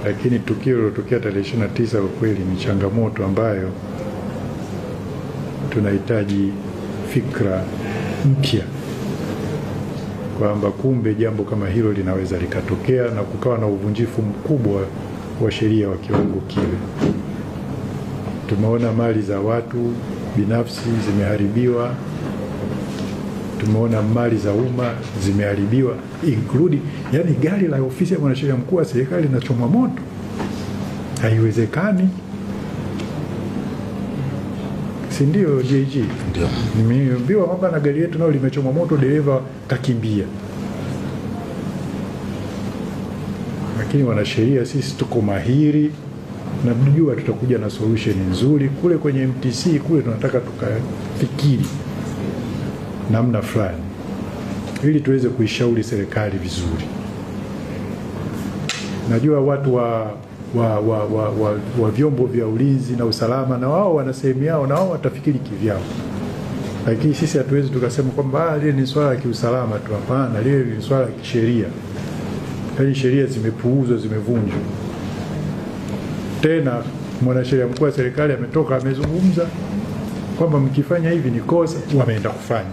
lakini tukio lilotokea tarehe 29 kwa kweli ni changamoto ambayo tunahitaji fikra mpya, kwamba kumbe jambo kama hilo linaweza likatokea na kukawa na uvunjifu mkubwa wa sheria wa kiwango kile. Tumeona mali za watu binafsi zimeharibiwa, tumeona mali za umma zimeharibiwa, including yani gari la ofisi ya mwanasheria mkuu wa serikali linachomwa moto. Haiwezekani. Si ndio JG? Ndio. Nimeambiwa kwamba na gari yetu nao limechomwa moto, dereva kakimbia. Lakini wanasheria sisi tuko mahiri na tunajua tutakuja na solution nzuri. Kule kwenye MTC kule tunataka tukafikiri namna fulani ili tuweze kuishauri serikali vizuri. Najua watu wa vyombo vya ulinzi na usalama na wao wana sehemu yao na wao watafikiri kivyao. Lakini sisi hatuwezi tukasema kwamba lile ni swala la kiusalama tu. Hapana, lile ni swala la kisheria. Yaani sheria zimepuuzwa, zimevunjwa. Tena mwanasheria mkuu wa serikali ametoka amezungumza kwamba mkifanya hivi ni kosa, wameenda kufanya.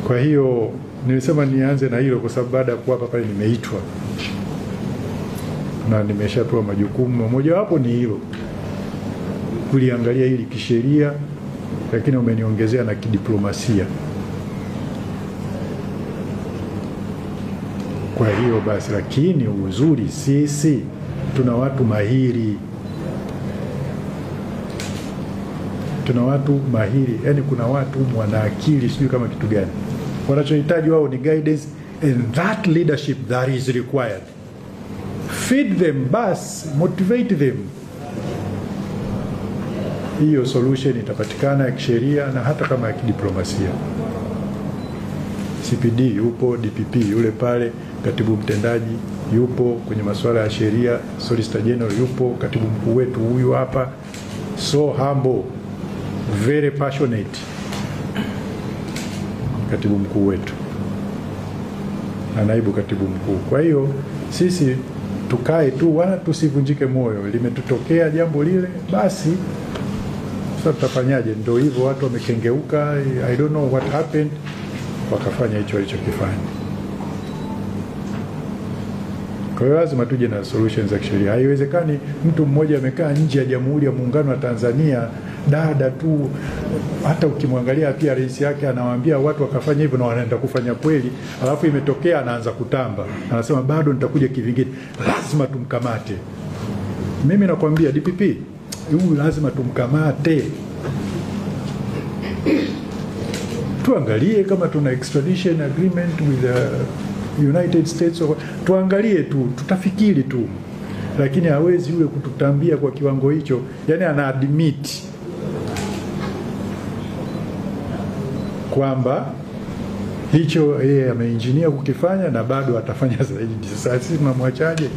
Kwa hiyo nilisema nianze na hilo kwa sababu baada ya kuwa pale nimeitwa na nimeshapewa majukumu. Moja wapo ni hilo, kuliangalia hili kisheria, lakini umeniongezea na kidiplomasia. Kwa hiyo basi, lakini uzuri sisi tuna watu mahiri. Tuna watu mahiri, yani kuna watu wana akili, sijui kama kitu gani. Wanachohitaji wao ni guidance, and that leadership that is required. Feed them, bas, motivate them. Hiyo solution itapatikana ya kisheria na hata kama ya kidiplomasia. CPD yupo, DPP yule pale, katibu mtendaji yupo kwenye masuala ya sheria, Solicitor General yupo, katibu mkuu wetu huyu hapa, so humble, very passionate, katibu mkuu wetu na naibu katibu mkuu. Kwa hiyo sisi tukae tu, wala tusivunjike moyo. Limetutokea jambo lile, basi sasa tutafanyaje? Ndio hivyo, watu wamekengeuka, I don't know what happened, wakafanya hicho walichokifanya. Kwa hiyo lazima tuje na solutions za kisheria. Haiwezekani mtu mmoja amekaa nje ya Jamhuri ya Muungano wa Tanzania, dada tu, hata ukimwangalia pia rais yake anawaambia watu wakafanya hivyo na wanaenda kufanya kweli, alafu imetokea anaanza kutamba, anasema bado nitakuja kivingine, lazima tumkamate. Mimi nakwambia DPP, huyu lazima tumkamate. Tuangalie kama tuna extradition agreement with the United States, tuangalie tu, tutafikiri tu. Lakini hawezi yule kututambia kwa kiwango hicho, yani ana admit kwamba hicho yeye ameinjinia kukifanya na bado atafanya zaidi. Sasa sisi tunamwachaje?